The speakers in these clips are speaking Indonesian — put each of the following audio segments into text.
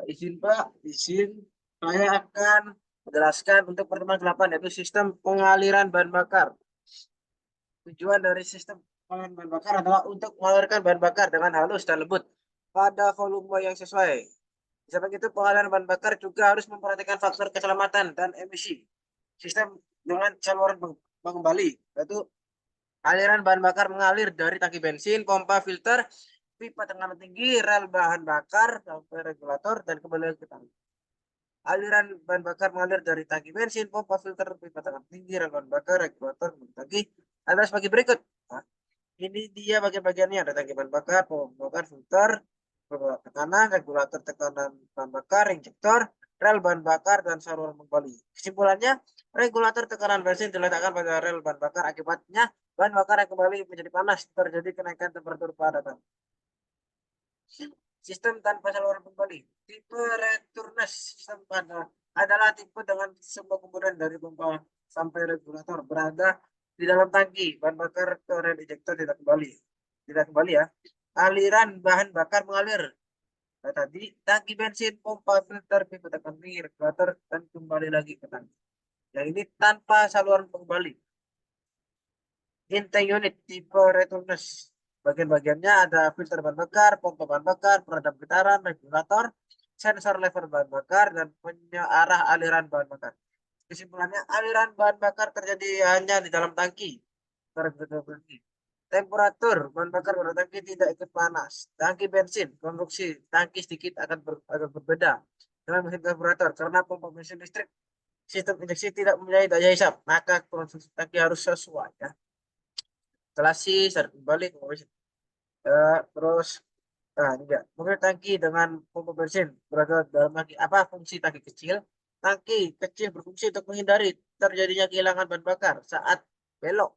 Izin Pak, izin. Saya akan menjelaskan untuk pertemuan 8 yaitu sistem pengaliran bahan bakar. Tujuan dari sistem pengaliran bahan bakar adalah untuk mengalirkan bahan bakar dengan halus dan lembut pada volume yang sesuai. Seperti itu, pengaliran bahan bakar juga harus memperhatikan faktor keselamatan dan emisi. Sistem dengan saluran pengembali, yaitu aliran bahan bakar mengalir dari tangki bensin, pompa filter, pipa tekanan tinggi, rel bahan bakar, sampai regulator, dan kembali ke tangki. Aliran bahan bakar mengalir dari tangki bensin, pompa filter, pipa tekanan tinggi, rel bahan bakar, regulator, tangki. Ada sebagai berikut. Nah, ini dia bagian-bagiannya. Ada tangki bahan bakar, pompa bakar, filter, tekanan, regulator tekanan bahan bakar, injektor, rel bahan bakar, dan saluran kembali. Kesimpulannya, regulator tekanan bensin diletakkan pada rel bahan bakar. Akibatnya, bahan bakar yang kembali menjadi panas, terjadi kenaikan temperatur pada tanki. Sistem tanpa saluran kembali. Tipe returnes sistem adalah tipe dengan sebuah komponen dari pompa sampai regulator berada di dalam tangki. Bahan bakar ke rel injektor tidak kembali. Tidak kembali ya. Aliran bahan bakar mengalir. Nah, tadi tangki bensin, pompa filter, pipa tekan tinggi, regulator, dan kembali lagi ke tangki. Yang ini tanpa saluran kembali. Intake unit tipe returnes. Bagian-bagiannya ada filter bahan bakar, pompa bahan bakar, peredam getaran, regulator, sensor level bahan bakar, dan penyearah aliran bahan bakar. Kesimpulannya, aliran bahan bakar terjadi hanya di dalam tangki. Temperatur bahan bakar pada tangki tidak ikut panas. Tangki bensin, konstruksi tangki sedikit agak berbeda dengan mesin karburator karena pompa bensin listrik. Sistem injeksi tidak mempunyai daya hisap, maka konstruksi tangki harus sesuai. Ya. Setelah kembali ke mesin. Terus nah juga mobil tangki dengan pompa bensin berada dalam tangki. Apa fungsi tangki kecil? Tangki kecil berfungsi untuk menghindari terjadinya kehilangan bahan bakar saat belok.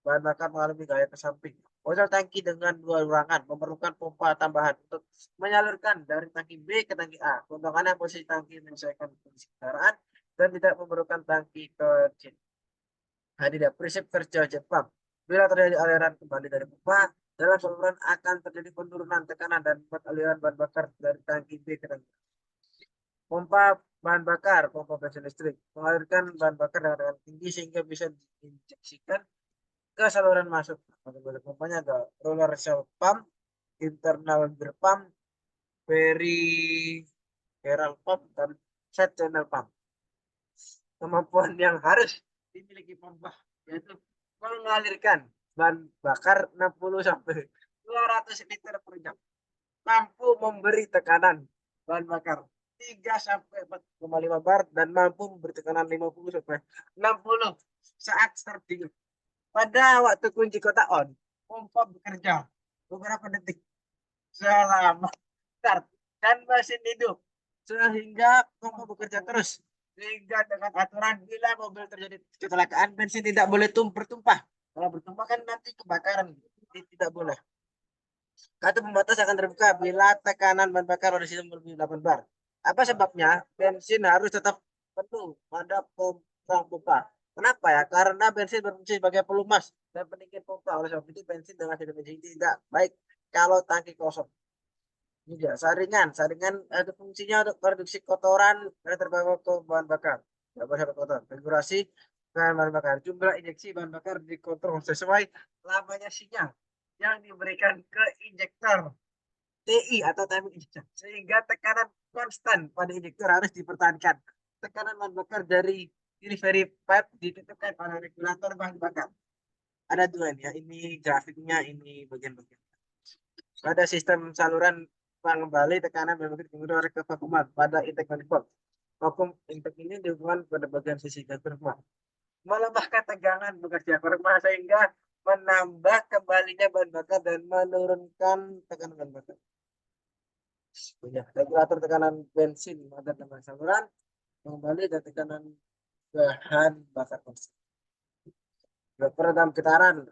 Bahan bakar mengalami gaya ke samping. Model tangki dengan dua ruangan memerlukan pompa tambahan untuk menyalurkan dari tangki B ke tangki A. Keuntungannya posisi tangki menyesuaikan kondisi kendaraan dan tidak memerlukan tangki kecil. Nah, tidak prinsip kerja Jepang. Bila terjadi aliran kembali dari pompa, dalam saluran akan terjadi penurunan tekanan dan membuat aliran bahan bakar dari tangki B ke tangki A. Pompa bahan bakar, pompa bensin listrik, mengalirkan bahan bakar dengan tinggi sehingga bisa diinjeksikan ke saluran masuk. Pada pompanya ada roller cell pump, internal gear pump, peripheral pump, dan side channel pump. Kemampuan yang harus dimiliki pompa yaitu mengalirkan bahan bakar 60 sampai 200 liter per jam. Mampu memberi tekanan bahan bakar 3 sampai 4,5 bar dan mampu memberi tekanan 50 sampai 60 saat starting. Pada waktu kunci kotak on, pompa bekerja beberapa detik selama start dan mesin hidup sehingga pompa bekerja terus. Sehingga dengan aturan bila mobil terjadi kecelakaan bensin tidak boleh bertumpah. Kalau bertumpah kan nanti kebakaran. Tidak boleh. Kartu pembatas akan terbuka bila tekanan bahan bakar pada sistem lebih 8 bar. Apa sebabnya? Bensin harus tetap penuh pada pompa. Kenapa ya? Karena bensin berfungsi sebagai pelumas dan pendingin pompa. Oleh sebab itu bensin dengan sistem bensin tidak baik kalau tangki kosong. Juga saringan, saringan ada fungsinya untuk mereduksi kotoran yang terbawa ke bahan bakar. Tidak boleh kotor. Regulasi bahan bakar. Jumlah injeksi bahan bakar dikontrol sesuai lamanya sinyal yang diberikan ke injektor TI atau timing injection sehingga tekanan konstan pada injektor harus dipertahankan. Tekanan bahan bakar dari delivery pipe ditutupkan pada regulator bahan bakar. Ada dua nih ya, ini grafiknya, ini bagian-bagian. Pada sistem saluran pengembali tekanan bahan bakar kemudian ke vakuum pada intake manifold. Vakum intake ini dihubungkan pada bagian sisi permukaan. Melemahkan tegangan bekerja permukaan sehingga menambah kembalinya bahan bakar dan menurunkan tekanan bahan bakar. Ya, regulator tekanan bensin pada tegangan saluran kembali dan tekanan bahan bakar konstan. Peredam getaran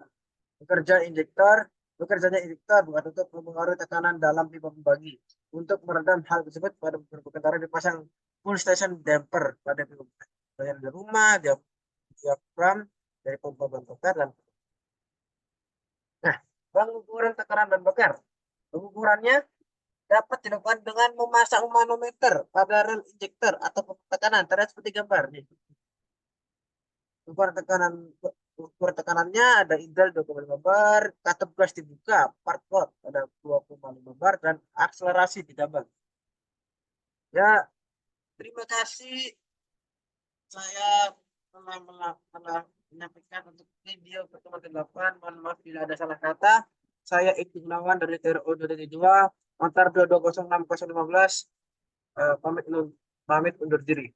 bekerjanya injektor bukan untuk mempengaruhi tekanan dalam pipa pembagi. Untuk meredam hal tersebut pada beberapa kendaraan dipasang full station damper pada pipa bagian dari rumah, diapram dari pompa bahan bakar dan nah, pengukuran tekanan bahan bakar. Pengukurannya dapat dilakukan dengan memasang manometer pada rel injektor atau tekanan. Terlihat seperti gambar nih. Ukur tekanan ukur tekanannya ada ideal 25 bar, katup gas dibuka, part code ada 25 bar dan akselerasi 3 bar. Ya, terima kasih. Saya telah menyampaikan untuk video pertemuan ke-8. Mohon maaf bila ada salah kata. Saya Ibnu Gunawan dari TRO 2 Antar 2206015 pamit undur diri.